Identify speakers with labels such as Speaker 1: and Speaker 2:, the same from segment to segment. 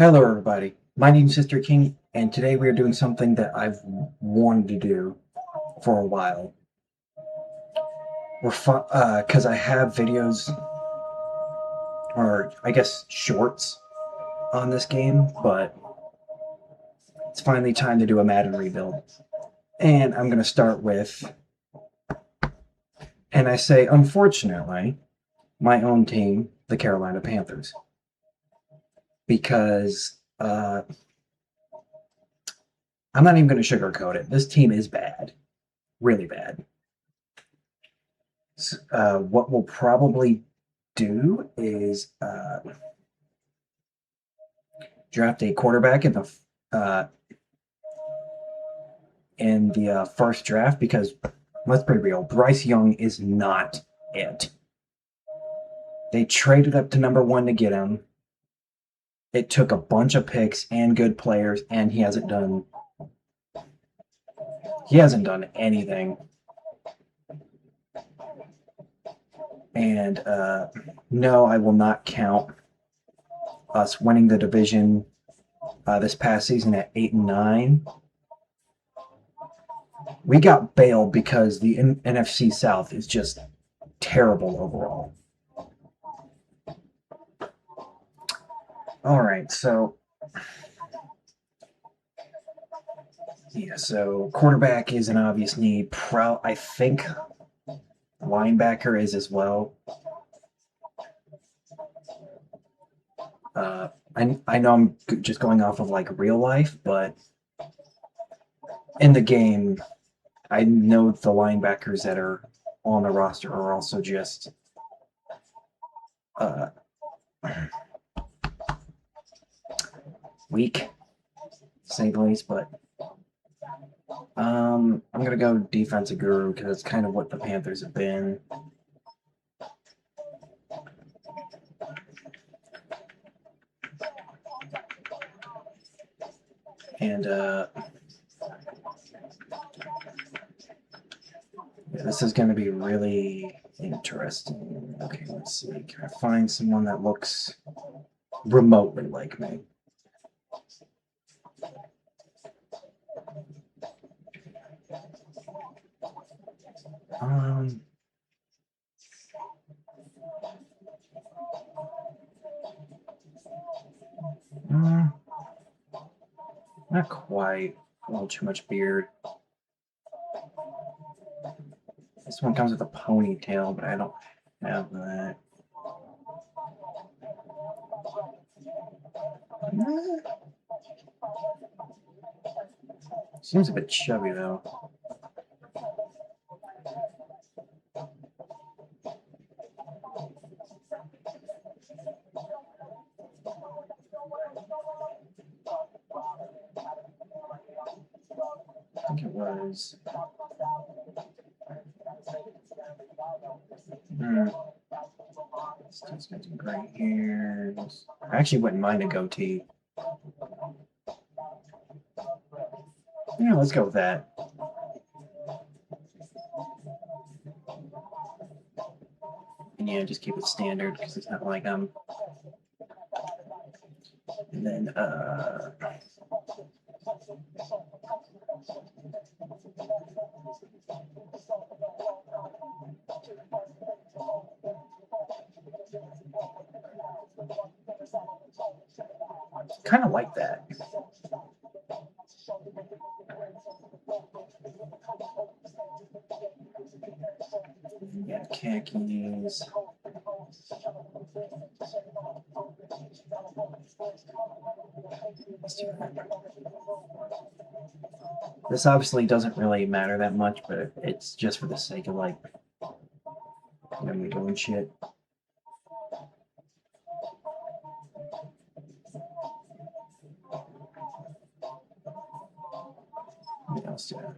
Speaker 1: Hello, everybody. My name's Sister King, and today we are doing something that I've wanted to do for a while. Because I have videos, or I guess shorts, on this game, but it's finally time to do a Madden rebuild. And I'm going to start with, and I say, unfortunately, my own team, the Carolina Panthers. Because I'm not even going to sugarcoat it. This team is bad. Really bad. What we'll probably do is draft a quarterback in the first draft because let's be real, Bryce Young is not it. They traded up to number one to get him. It took a bunch of picks and good players, and he hasn't done anything. And no, I will not count us winning the division this past season at 8-9. We got bailed because the NFC South is just terrible overall. All right, so yeah, so quarterback is an obvious need. I think linebacker is as well. I know I'm just going off of like real life, but in the game, I know the linebackers that are on the roster are also just weak, to say the least. But I'm gonna go defensive guru because it's kind of what the Panthers have been. And yeah, this is going to be really interesting. Okay, let's see. Can I find someone that looks remotely like me? Not quite. A little too much beard. This one comes with a ponytail, but I don't have that. Seems a bit chubby, though. I think it was. Still got some gray hairs. I actually wouldn't mind a goatee. Yeah, let's go with that. And yeah, just keep it standard because it's not like I'm. And then kind of like that. Yeah, khakis. This obviously doesn't really matter that much, but it's just for the sake of like me doing shit. What else do I have?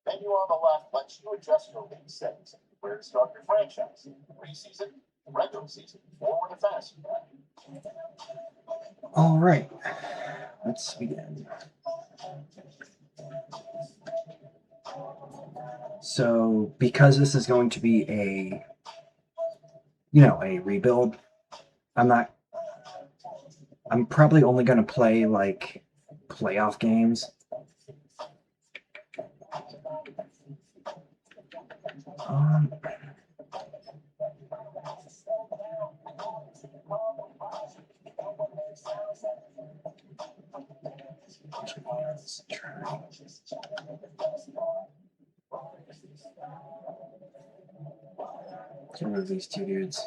Speaker 2: Menu on the left lets you adjust your league settings, where to start your franchise, preseason, regular season, or with a fantasy pack.
Speaker 1: All right, let's begin. So, because this is going to be a rebuild, I'm not. I'm probably only going to play like playoff games. Um, let's try. Let's remove these two dudes.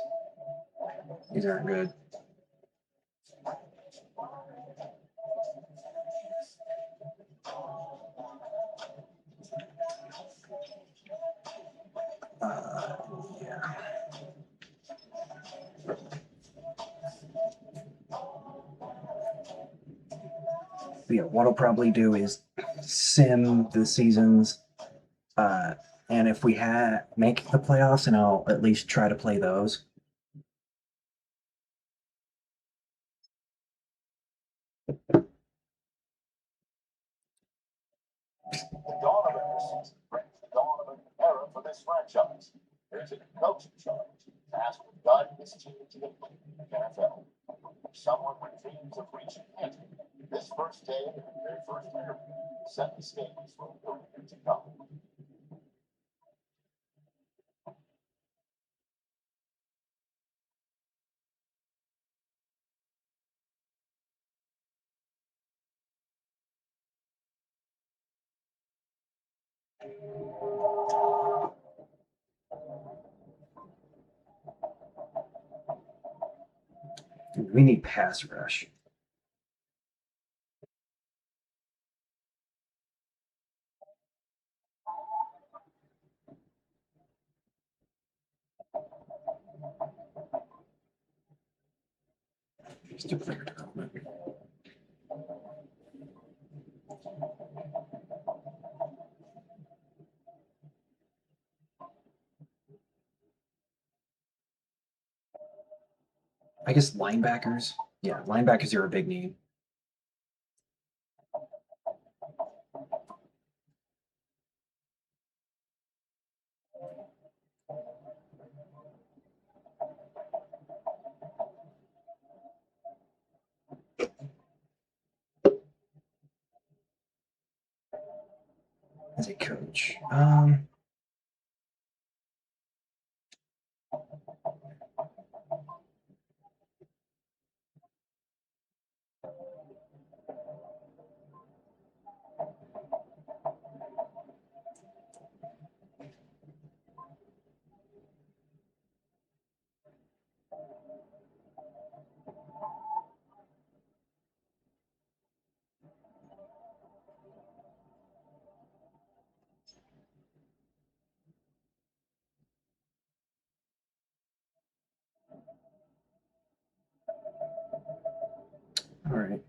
Speaker 1: These aren't good. Yeah. But yeah, what I'll probably do is sim the seasons, and if we make the playoffs, and I'll at least try to play those.
Speaker 2: The dawn of a new season brings the dawn of a new era for this franchise. There's a new coaching charge tasked with guiding this team to the peak of the NFL. Someone with dreams of reaching it. This first day of their first interview set the stage for the year to come.
Speaker 1: We need pass rush. Just do player development. I guess linebackers. Yeah, linebackers are a big need. As a coach. All right.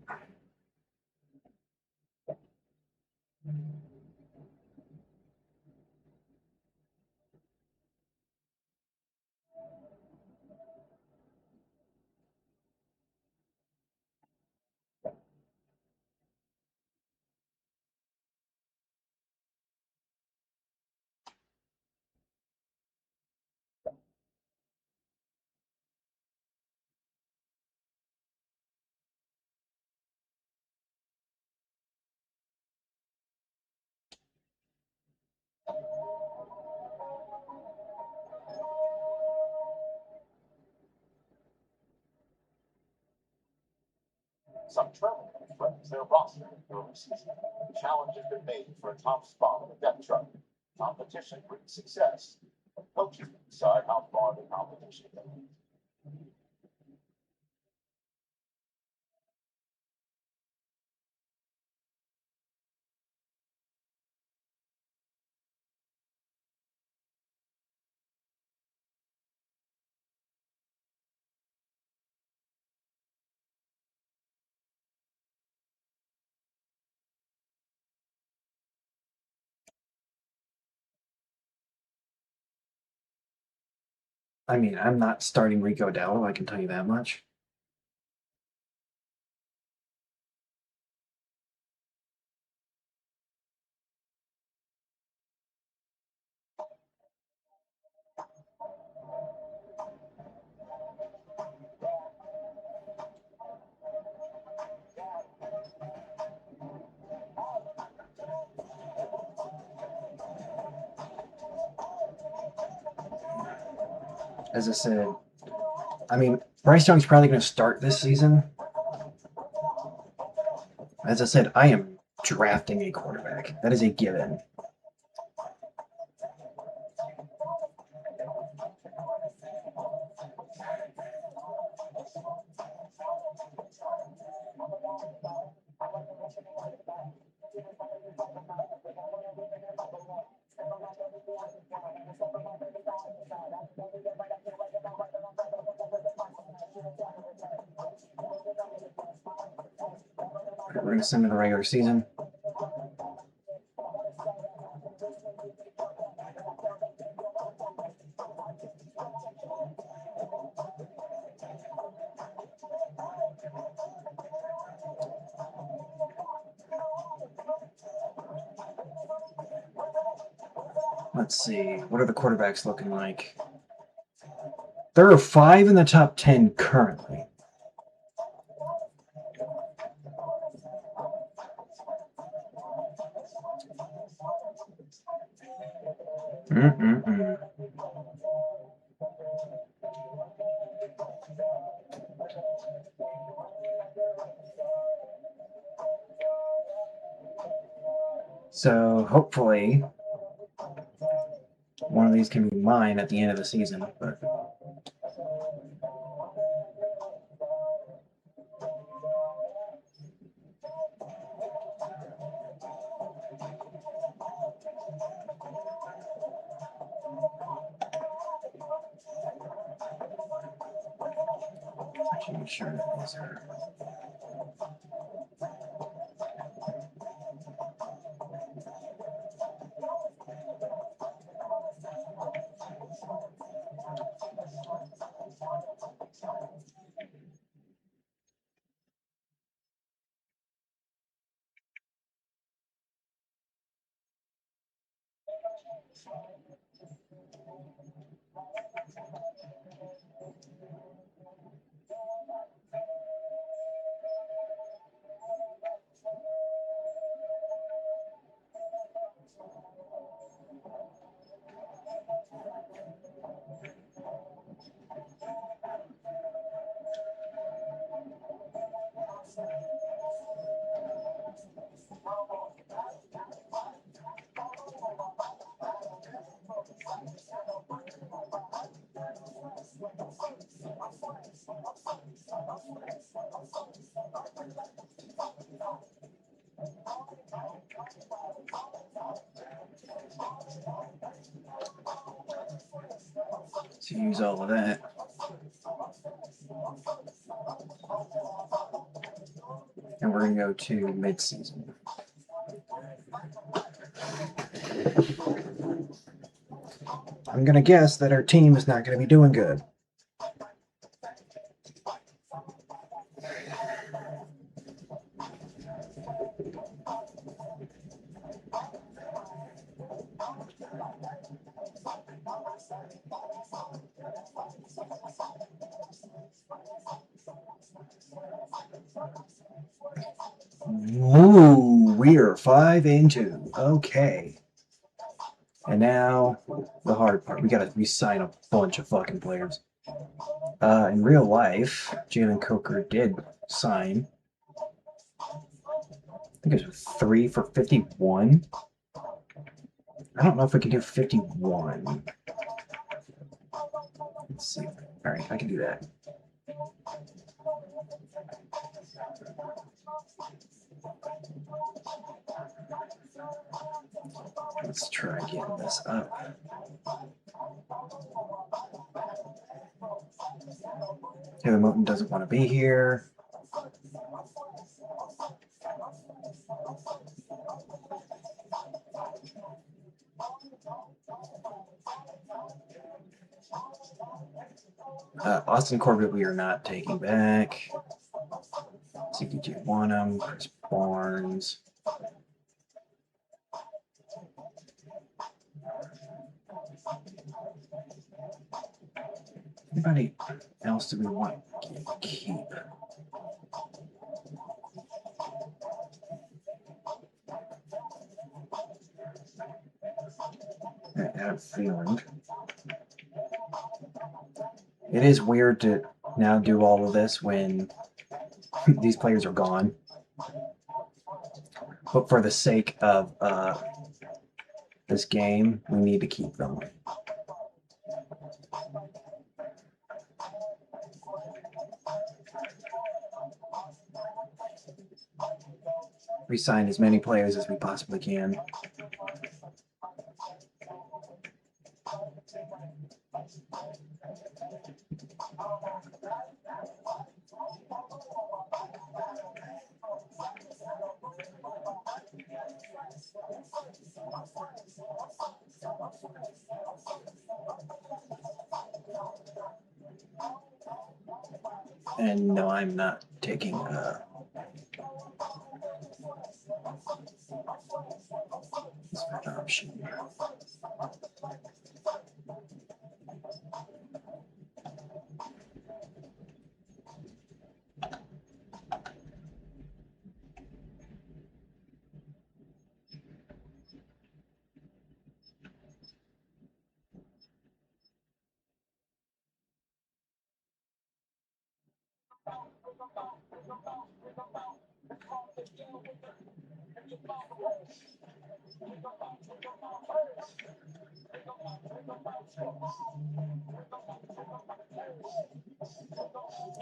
Speaker 2: Some travel friends their roster in the early season. The challenge has been made for a top spot on the depth chart. Competition brings success, but coaches decide how far the competition goes.
Speaker 1: I mean, I'm not starting Rico Dello, I can tell you that much. as I said, I mean, Bryce Young's probably going to start this season. As I said, I am drafting a quarterback. That is a given. We're going to send in the regular season. Let's see. What are the quarterbacks looking like? There are 5 in the top 10 currently. Mm-mm-mm. So hopefully one of these can be mine at the end of the season. But actually make sure that these are. To use all of that. And we're going to go to mid-season. I'm going to guess that our team is not going to be doing good. Ooh, we're 5-2. Okay. And now the hard part. We gotta re-sign a bunch of fucking players. In real life, Jalen Coker did sign. I think it was 3 for 51. I don't know if we can do 51. Let's see. All right, I can do that. Let's try getting this up. Taylor Moton doesn't want to be here. Austin Corbett, we are not taking back. CPG Wanham, Chris Barnes. Anybody else do we want to keep? I have a feeling. It is weird to now do all of this when these players are gone. But for the sake of this game, we need to keep them. Resign as many players as we possibly can. And no, I'm not taking this option.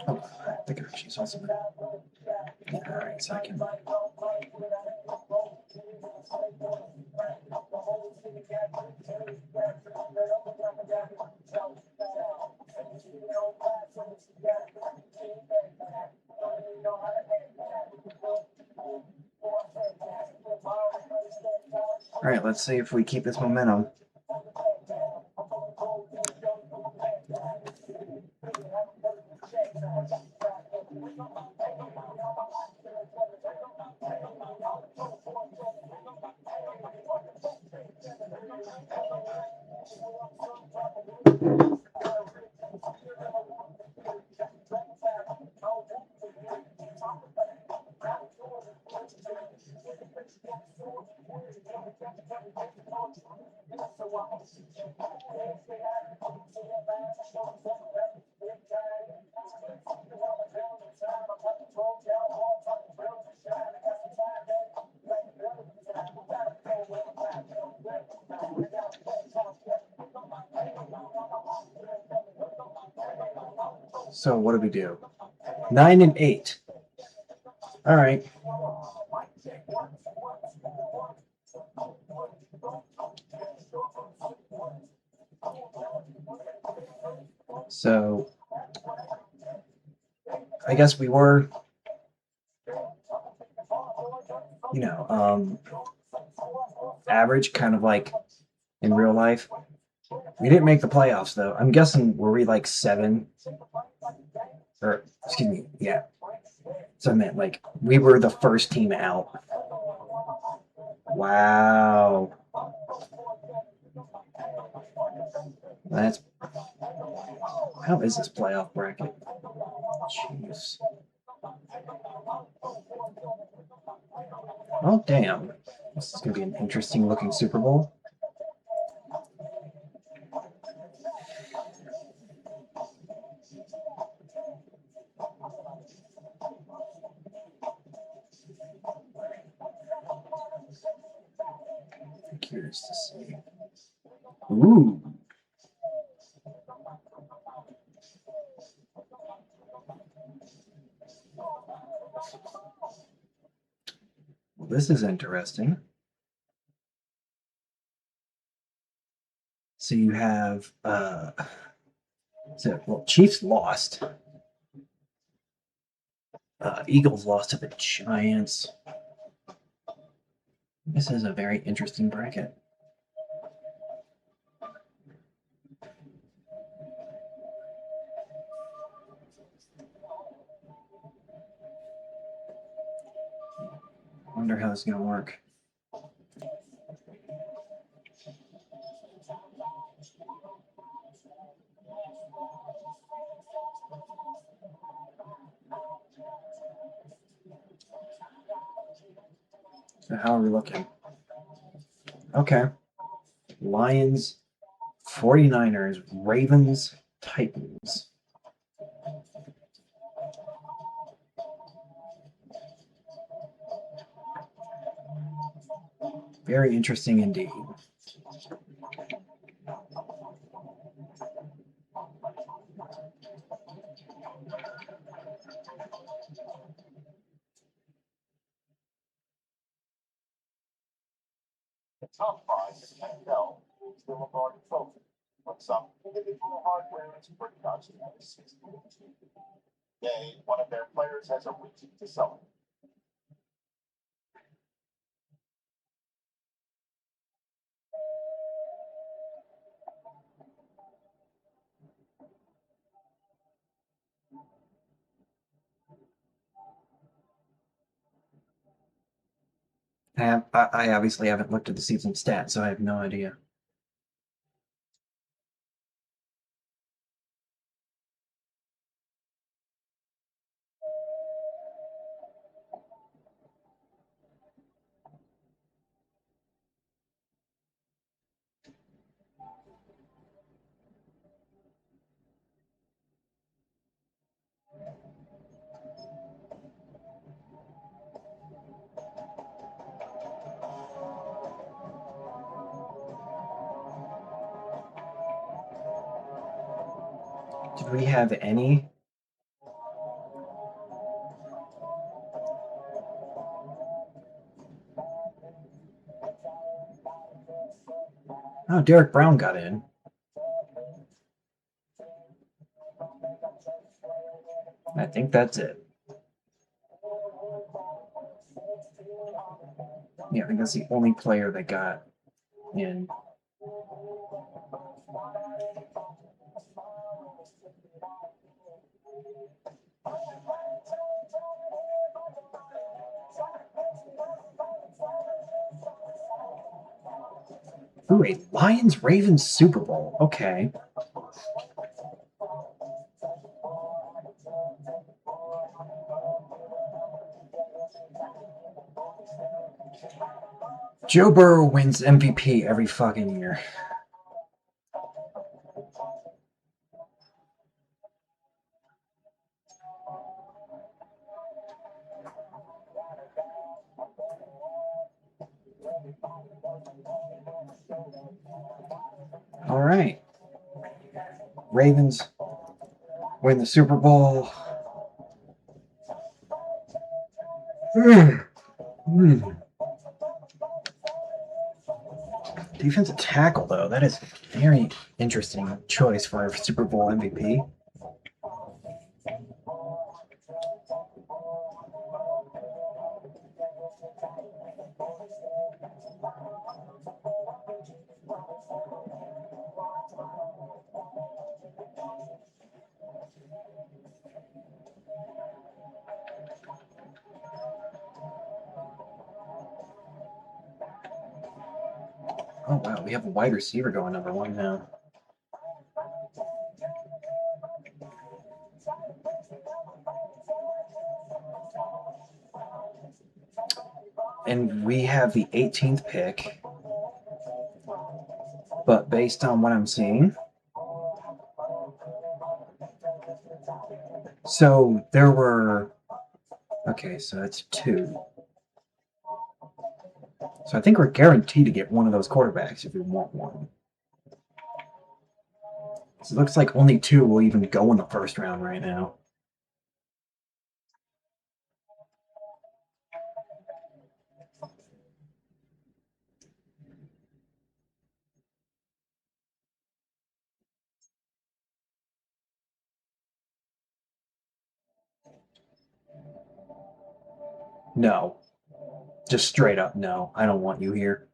Speaker 1: Oh, I think I actually saw something. Yeah, all right, so I can. All right, let's see if we keep this momentum. So what do we do? 9 and 8. All right. So I guess we were, average, kind of like in real life. We didn't make the playoffs though. I'm guessing were we like 7? Or excuse me, yeah. So I meant like we were the first team out. Wow. That's how is this playoff bracket? Jeez. Oh damn. This is gonna be an interesting looking Super Bowl. I'm curious to see. Ooh. Well, this is interesting. So you have Chiefs lost. Eagles lost to the Giants. This is a very interesting bracket. Wonder how this is gonna work. So how are we looking? Okay. Lions, 49ers, Ravens, Titans. Very interesting indeed.
Speaker 2: The top prize at NFL is the Lombardi Trophy, but some individual hardware is pretty much the season. Today, one of their players has a reason to celebrate.
Speaker 1: I obviously haven't looked at the season stats, so I have no idea. Did we have any? Oh, Derek Brown got in. I think that's it. Yeah, I think that's the only player that got in. Ooh, a Lions Ravens Super Bowl. Okay. Joe Burrow wins MVP every fucking year. All right. Ravens win the Super Bowl. Defensive tackle, though, that is a very interesting choice for a Super Bowl MVP. Oh, wow, we have a wide receiver going #1 now. And we have the 18th pick. But based on what I'm seeing, so there were. Okay, so that's 2. So I think we're guaranteed to get one of those quarterbacks if we want one. So it looks like only 2 will even go in the first round right now. No. Just straight up no. I don't want you here.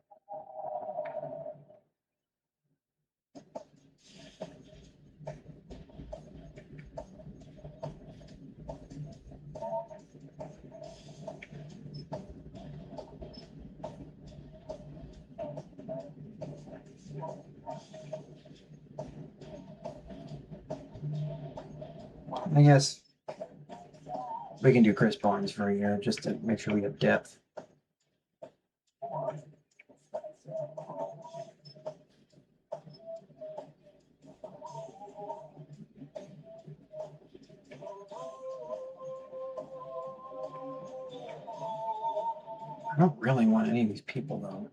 Speaker 1: I guess we can do Chris Barnes for a year just to make sure we have depth. I don't really want any of these people though.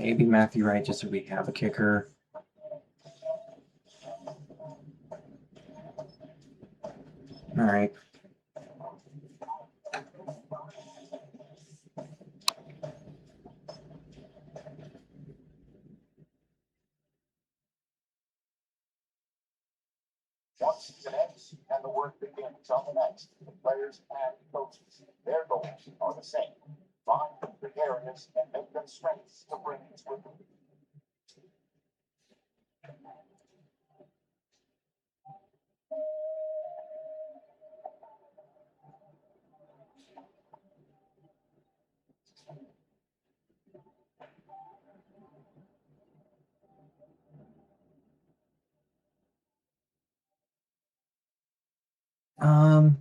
Speaker 1: Maybe Matthew Wright just so we have a kicker. All right.
Speaker 2: Once season ends and the work begins on the next, the players and coaches, their goals are the same. Find the areas and make them strengths to bring with them.
Speaker 1: Um.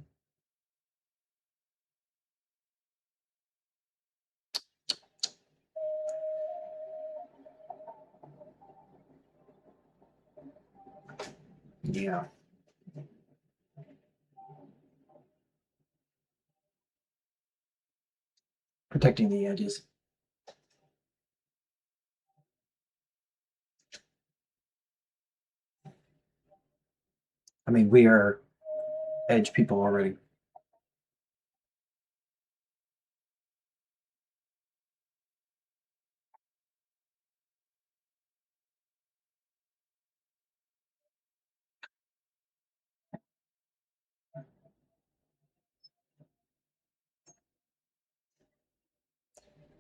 Speaker 1: Yeah. Protecting the edges. I mean, we are edge people already.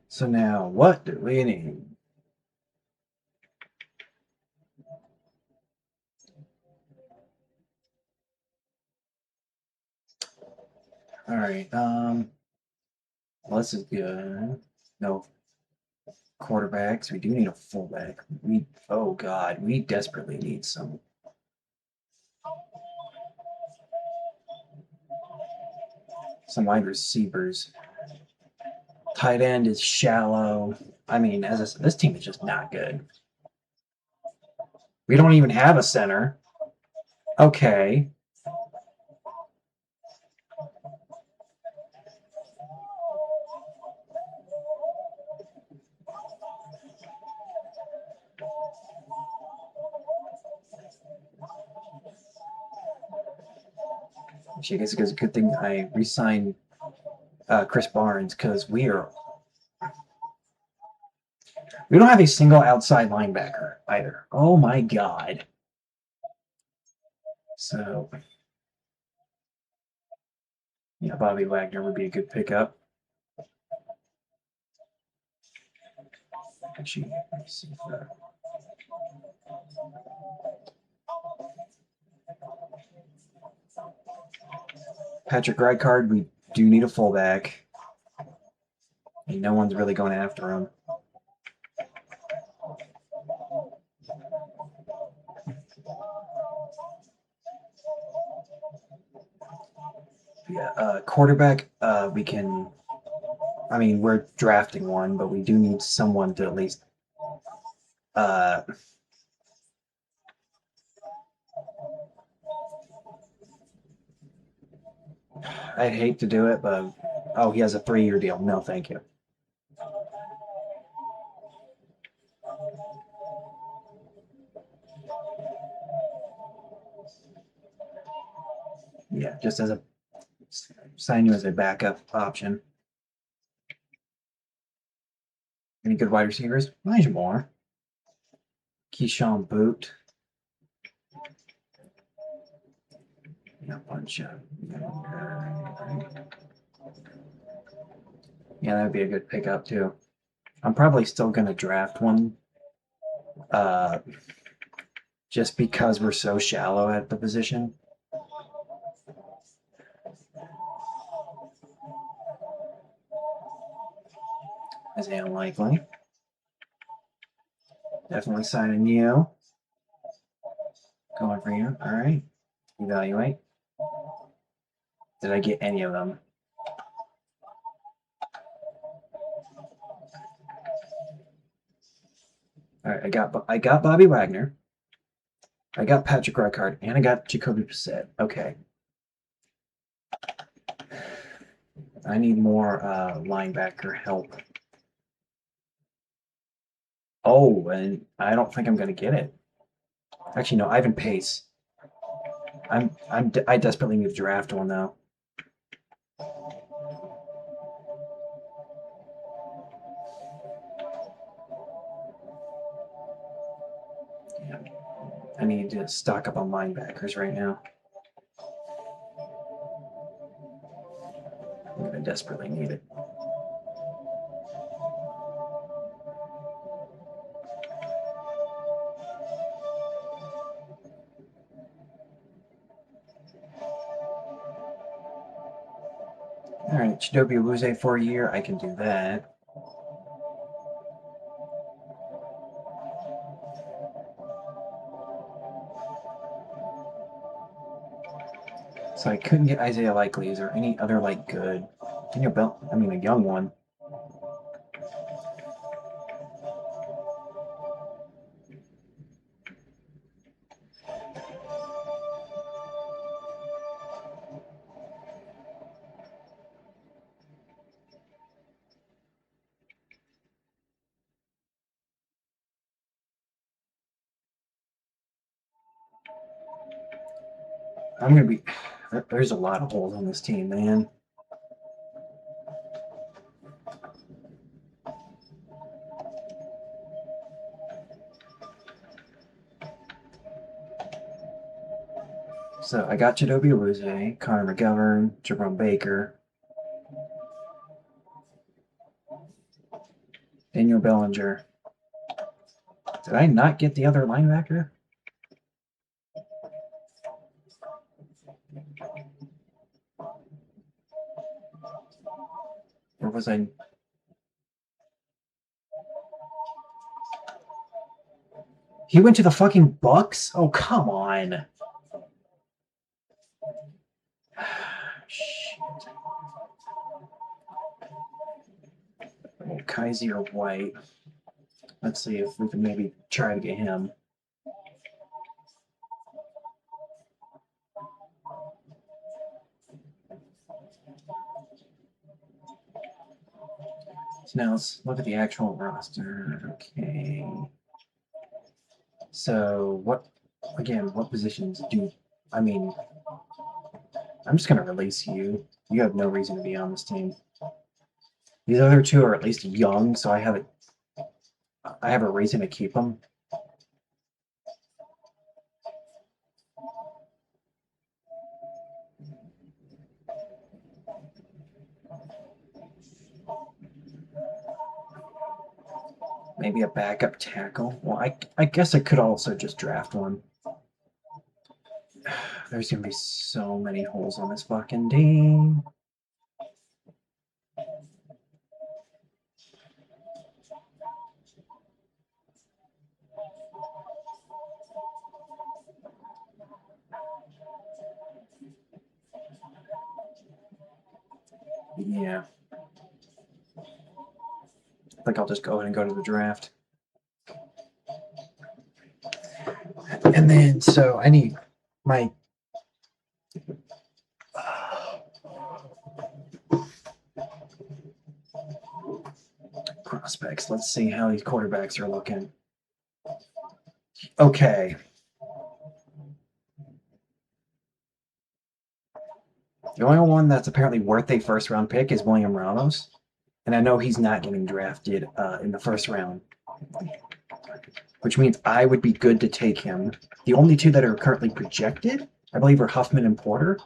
Speaker 1: So now, what do we need? All right. Well, this is good. No quarterbacks. We do need a fullback. Oh God, we desperately need some. Some wide receivers. Tight end is shallow. I mean, this team is just not good. We don't even have a center. Okay. Actually, I guess it's a good thing I re-signed Chris Barnes because we don't have a single outside linebacker either. Oh my God. So yeah, Bobby Wagner would be a good pickup. Actually, let's see if Patrick Ricard, we do need a fullback. And no one's really going after him. Yeah, quarterback, we can. I mean, we're drafting one, but we do need someone to at least. Uh, I'd hate to do it, but oh, he has a 3-year deal. No, thank you. Yeah, just as a sign you as a backup option. Any good wide receivers? Elijah Moore. Keyshawn Boot. Yeah, bunch of. Yeah, that'd be a good pickup too. I'm probably still gonna draft one. Uh, just because we're so shallow at the position. Is unlikely. Definitely signing you. Going for you. All right. Evaluate. Did I get any of them? All right. I got Bobby Wagner. I got Patrick Ricard, and I got Jacoby Brissett. Okay. I need more linebacker help. Oh, and I don't think I'm gonna get it. Actually, no, Ivan Pace. I desperately need to draft one though. Yeah, I need to stock up on linebackers right now. I desperately need it. All right, Chidobe Awuzie for a year. I can do that. So I couldn't get Isaiah Likely. Is there any other like good Daniel Bell? I mean, a young one. I'm gonna be. There's a lot of holes on this team, man. So I got Chidobe Awuzie, Connor McGovern, Jerome Baker, Daniel Bellinger. Did I not get the other linebacker? Or was I? He went to the fucking Bucks? Oh, come on. Shit. Oh, Kaiser White. Let's see if we can maybe try to get him. So now let's look at the actual roster. Okay. So what? Again, what positions do? I mean, I'm just gonna release you. You have no reason to be on this team. These other two are at least young, so I have a reason to keep them. Maybe a backup tackle. Well, I guess I could also just draft one. There's gonna be so many holes on this fucking team. Yeah. I think I'll just go ahead and go to the draft. And then, so I need my prospects. Let's see how these quarterbacks are looking. Okay. The only one that's apparently worth a first round pick is William Ramos. And I know he's not getting drafted in the first round, which means I would be good to take him. The only two that are currently projected, I believe, are Huffman and Porter.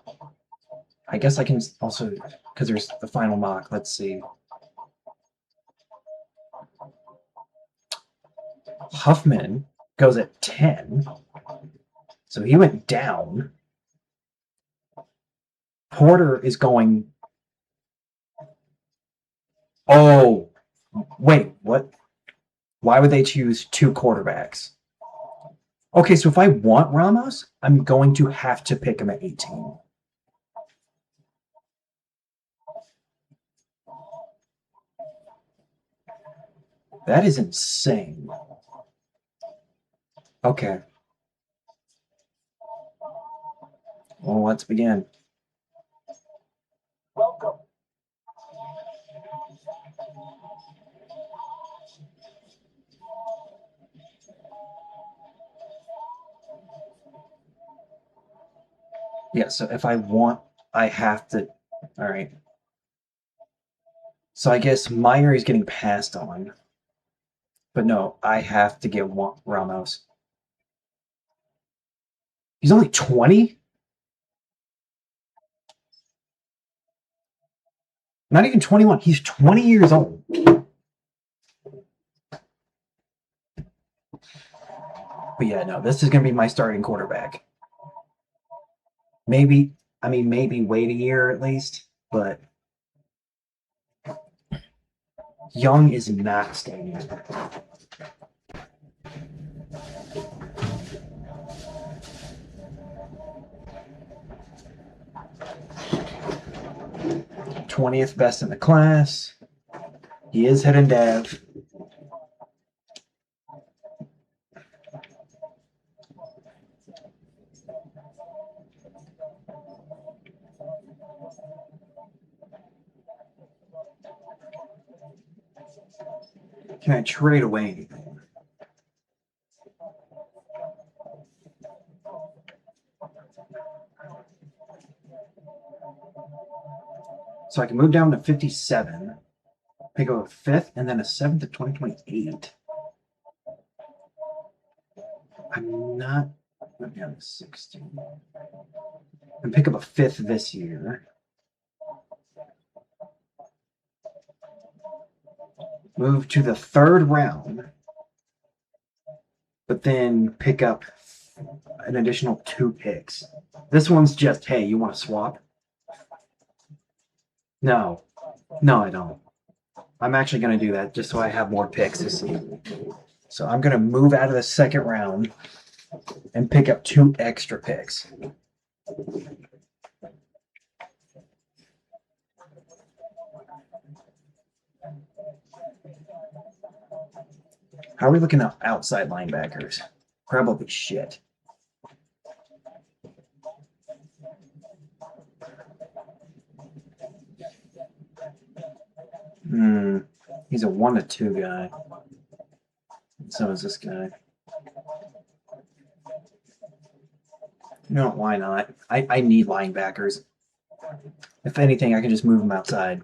Speaker 1: I guess I can also, because there's the final mock. Let's see. Huffman goes at 10. So he went down. Porter is going. Oh, wait, what? Why would they choose two quarterbacks? Okay, so if I want Ramos, I'm going to have to pick him at 18. That is insane. Okay. Well, let's begin.
Speaker 2: Welcome.
Speaker 1: Yeah, so if I want, I have to. All right. So I guess Meyer is getting passed on. But no, I have to get Ramos. He's only 20? Not even 21. He's 20 years old. But yeah, no, this is going to be my starting quarterback. Maybe, maybe wait a year at least, but Young is not staying. 20th best in the class. He is head and dev. Can I trade away anything? So I can move down to 57, pick up a fifth, and then a seventh of 2028. I'm not. Let me have 16. And pick up a fifth this year. Move to the third round, but then pick up an additional 2 picks. This one's just, hey, you want to swap? No, no, I don't. I'm actually going to do that just so I have more picks to see. So I'm going to move out of the second round and pick up 2 extra picks. How are we looking at outside linebackers? Probably shit. He's a 1 to 2 guy. So is this guy. No, why not? I need linebackers. If anything, I can just move them outside.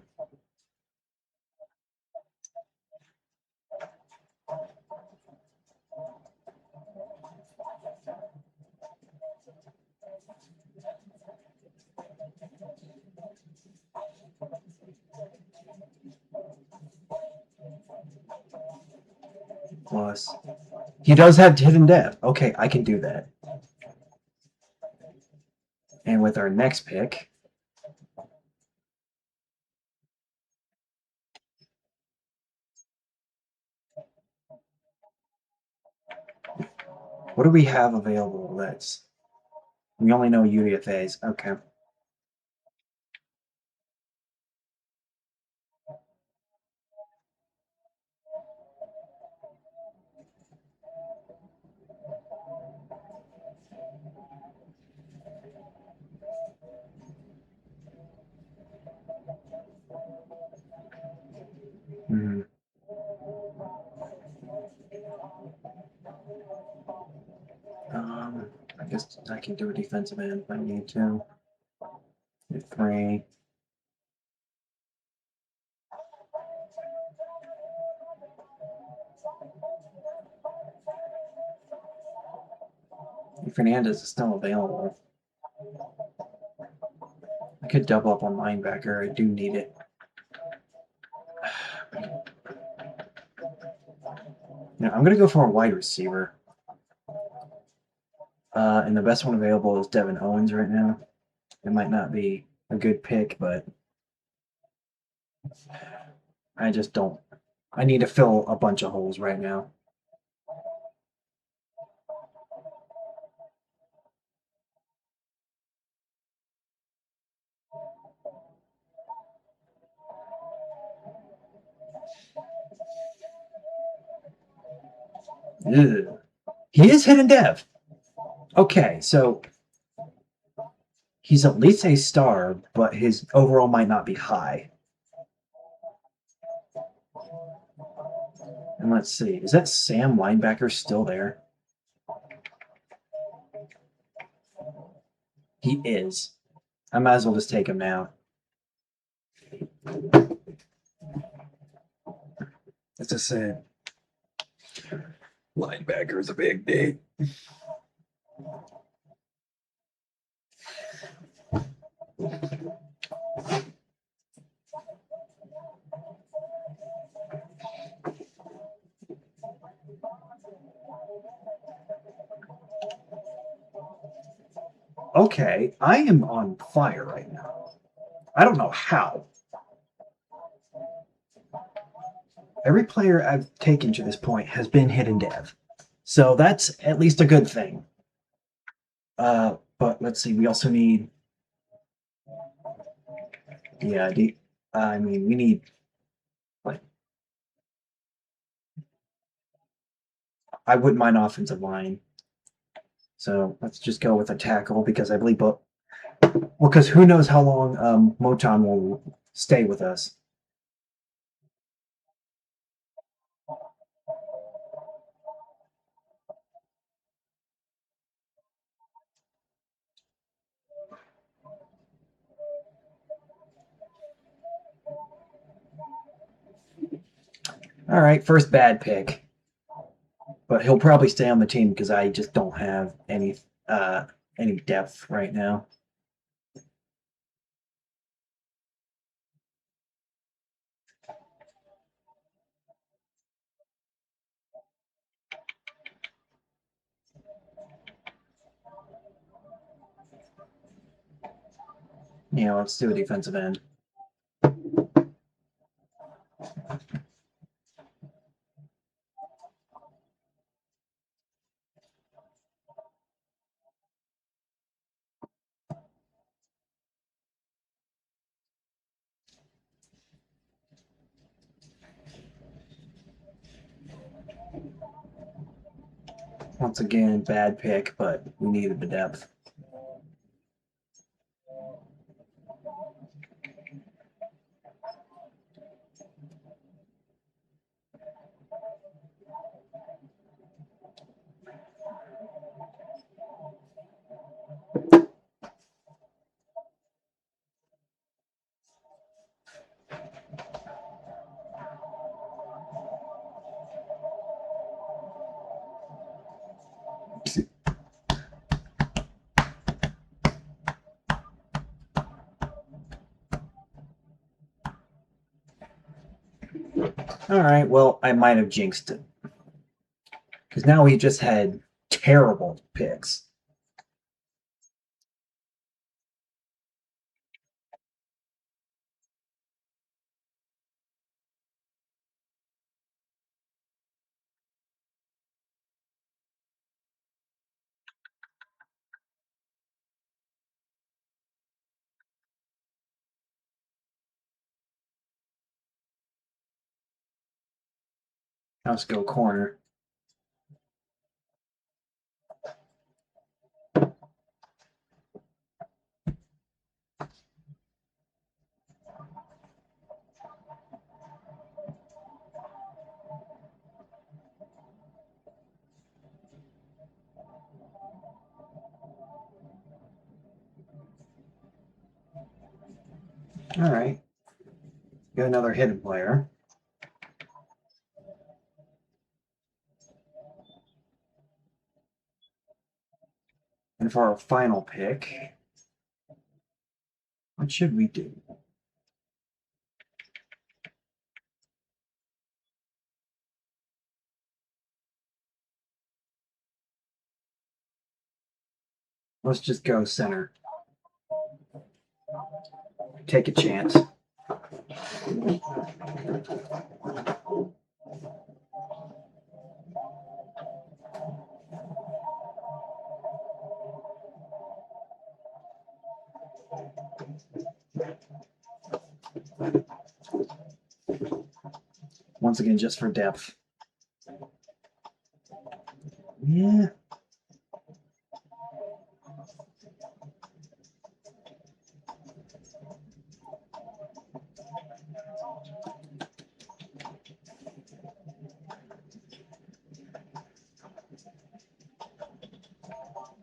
Speaker 1: Plus, he does have hidden depth. Okay, I can do that. And with our next pick, what do we have available? We only know UDFAs. Okay. Hmm. I guess I can do a defensive end if I need to. Get 3. Fernandez is still available. I could double up on linebacker. I do need it. I'm going to go for a wide receiver. And the best one available is Devin Owens right now. It might not be a good pick, but I just don't. I need to fill a bunch of holes right now. Ugh. He is hidden dev. Okay, so he's at least a star, but his overall might not be high. And let's see, is that Sam linebacker still there? He is. I might as well just take him now. As I said, linebacker is a big day. Okay, I am on fire right now. I don't know how. Every player I've taken to this point has been hidden dev. So that's at least a good thing. But let's see, we also need. Yeah, I mean, we need. Like, I wouldn't mind offensive line. So let's just go with a tackle because I believe. Well, because who knows how long Moton will stay with us. All right, first bad pick. But he'll probably stay on the team because I just don't have any depth right now. Yeah, let's do a defensive end. Once again, bad pick, but we needed the depth. All right, well, I might have jinxed it. Because now we just had terrible picks. Let's go corner. All right. Got another hidden player. And for our final pick, what should we do? Let's just go center. Take a chance. Once again, just for depth. Yeah.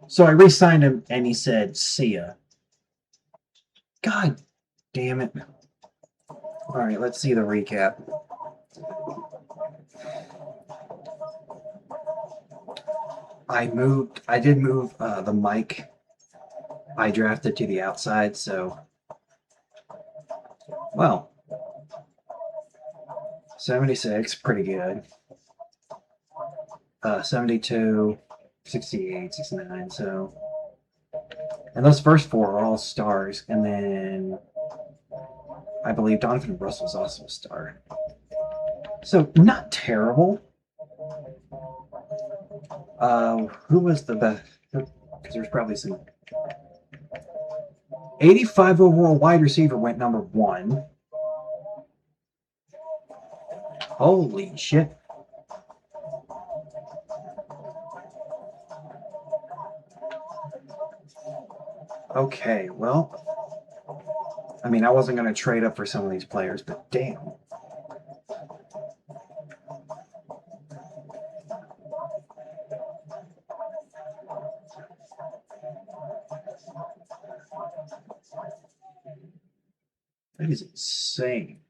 Speaker 1: So I re-signed him, and he said, "See ya." God damn it! All right, let's see the recap. I did move the mic I drafted to the outside, so well, 76, pretty good. 72, 68, 69. So, and those first four are all stars, and then I believe Donovan Russell's also a star. So not terrible. Who was the best? Because there's probably some 85 overall wide receiver went number one. Holy shit. Okay, well, I mean, I wasn't going to trade up for some of these players, but damn. That is insane.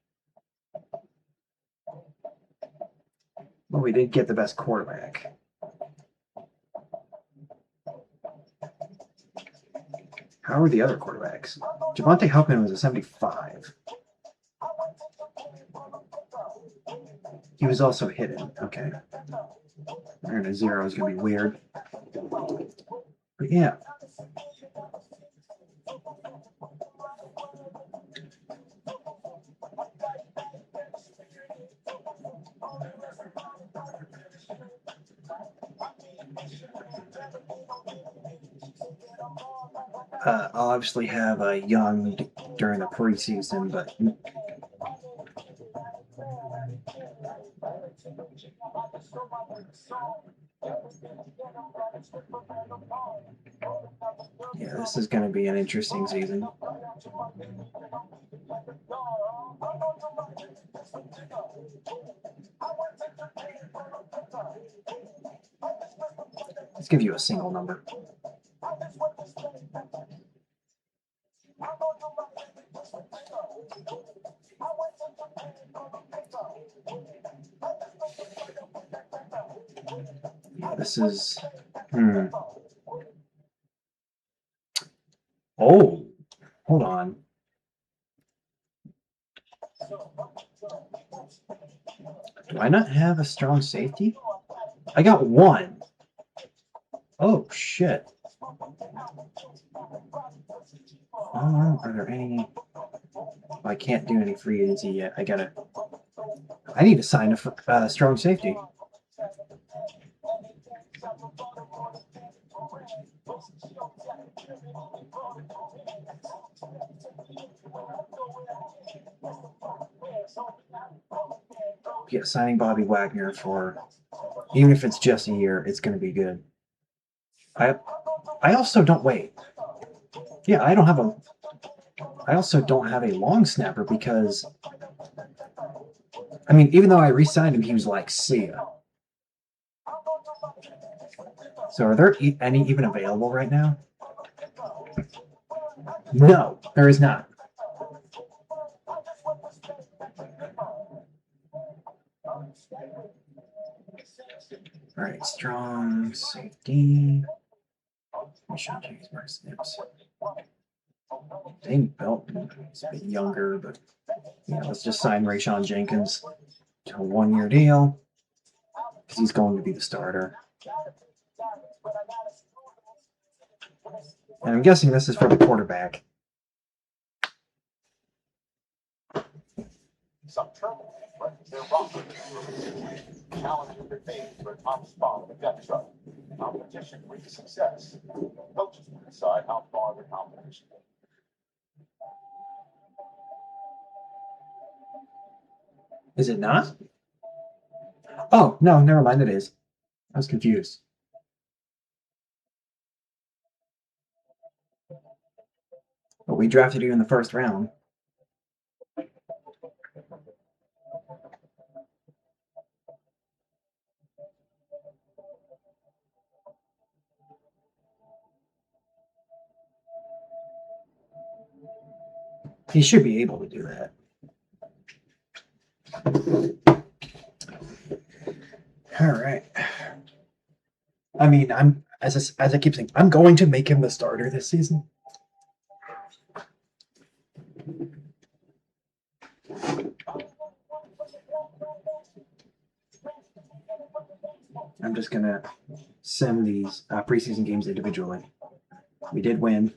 Speaker 1: Well, we did get the best quarterback. How are the other quarterbacks? Javonte Huckman was a 75. He was also hidden. Okay. And a 0 is going to be weird. But yeah. I'll obviously have a young during the preseason, but yeah, this is going to be an interesting season. Let's give you a single number. Yeah, this is. Oh, hold on. Do I not have a strong safety? I got one. Oh, shit. Are there any? I can't do any free agency yet. I need to sign a strong safety. Yeah, signing Bobby Wagner for, even if it's just a year, it's going to be good. I also don't wait. Yeah, I also don't have a long snapper because, I mean, even though I re-signed him, he was like, "See ya." So are there any even available right now? No, there is not. All right, strong safety. Sean James, Mark Snips. Dane Belton is a bit younger, but yeah, let's just sign Rayshawn Jenkins to a 1-year deal because he's going to be the starter. And I'm guessing this is for the quarterback.
Speaker 2: Some trouble, but they're rocky. Challenges their team for a top spot in the depth chart. Competition breeds success. Coaches will decide how far the competition goes.
Speaker 1: Is it not? Oh, no, never mind. It is. I was confused. But we drafted you in the first round. He should be able to do that. All right. I mean, I'm as I keep saying, I'm going to make him the starter this season. I'm just gonna send these preseason games individually. We did win.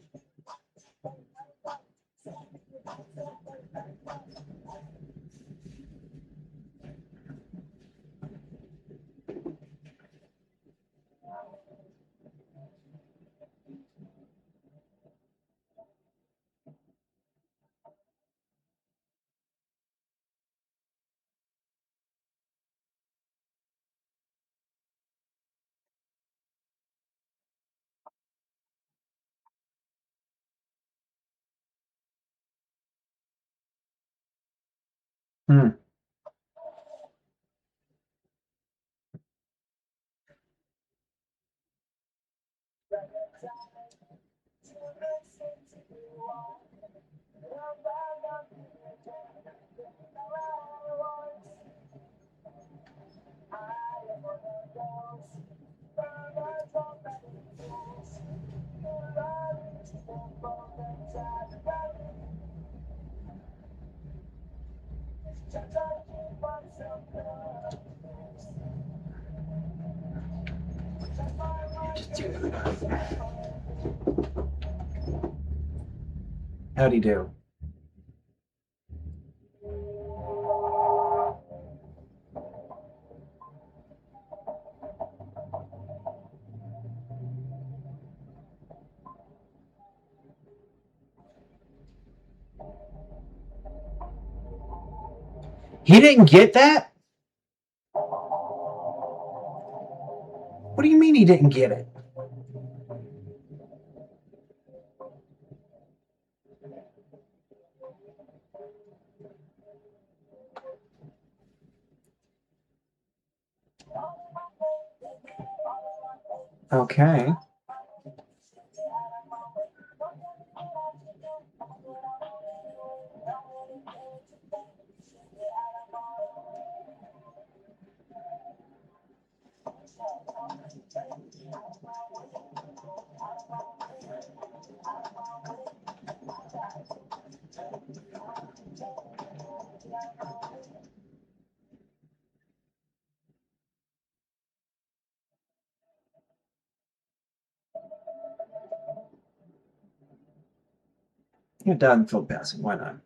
Speaker 1: Hmm. Just do that. How'd he do? He didn't get that? What do you mean he didn't get it? Okay. You're done field passing. Why not?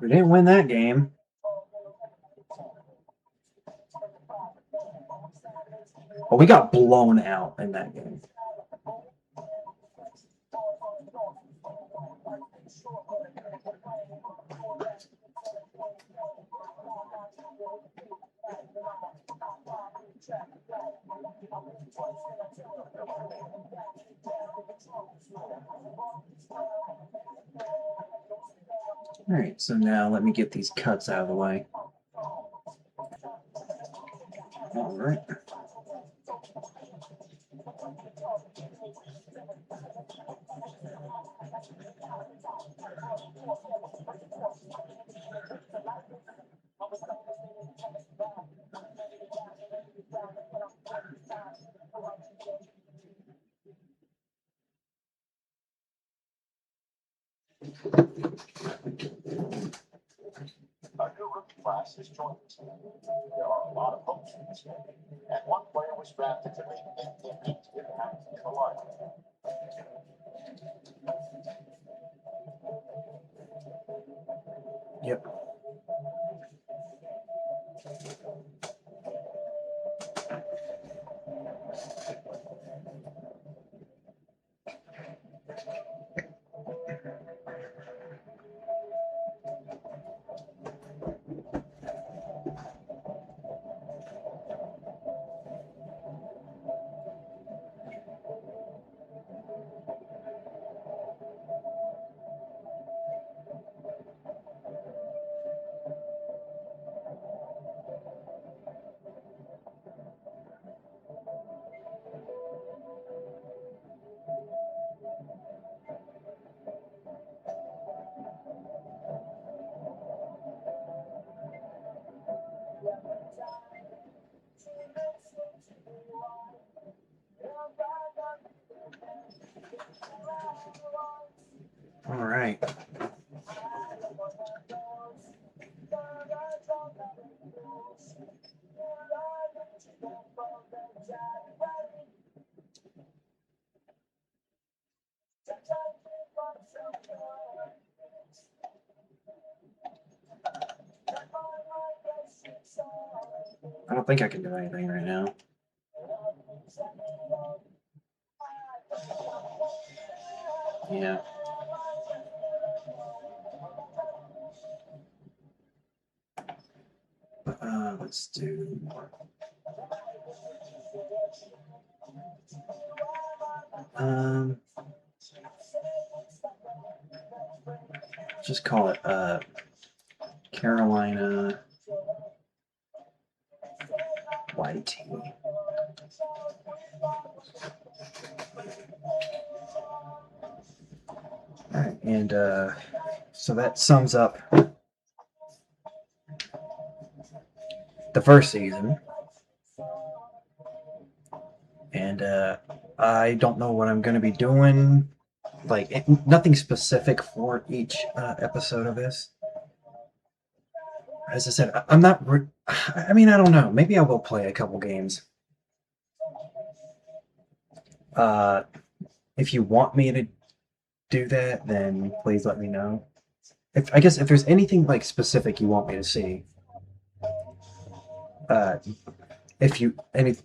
Speaker 1: We didn't win that game. But we got blown out in that game. All right, so now let me get these cuts out of the way. All right.
Speaker 2: A new rookie class has joined the team. There are a lot of hopes in this game, and one player was drafted to make an immediate impact in the lineup.
Speaker 1: Yep. All right. I don't think I can do anything right now. Yeah. Let's do. Just call it Carolina YT. All right, and so that sums up the first season. And I don't know what I'm going to be doing. Like, nothing specific for each episode of this. As I said, I'm not. I mean, I don't know. Maybe I will play a couple games. If you want me to do that, then please let me know. I guess if there's anything like specific you want me to see, if you any,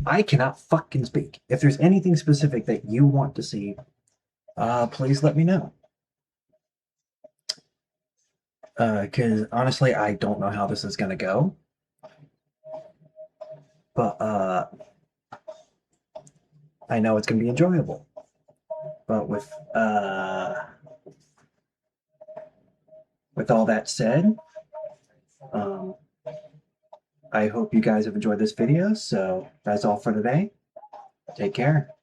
Speaker 1: I cannot fucking speak. If there's anything specific that you want to see, please let me know. Because honestly, I don't know how this is gonna go, but I know it's gonna be enjoyable. But with all that said, I hope you guys have enjoyed this video. So that's all for today. Take care.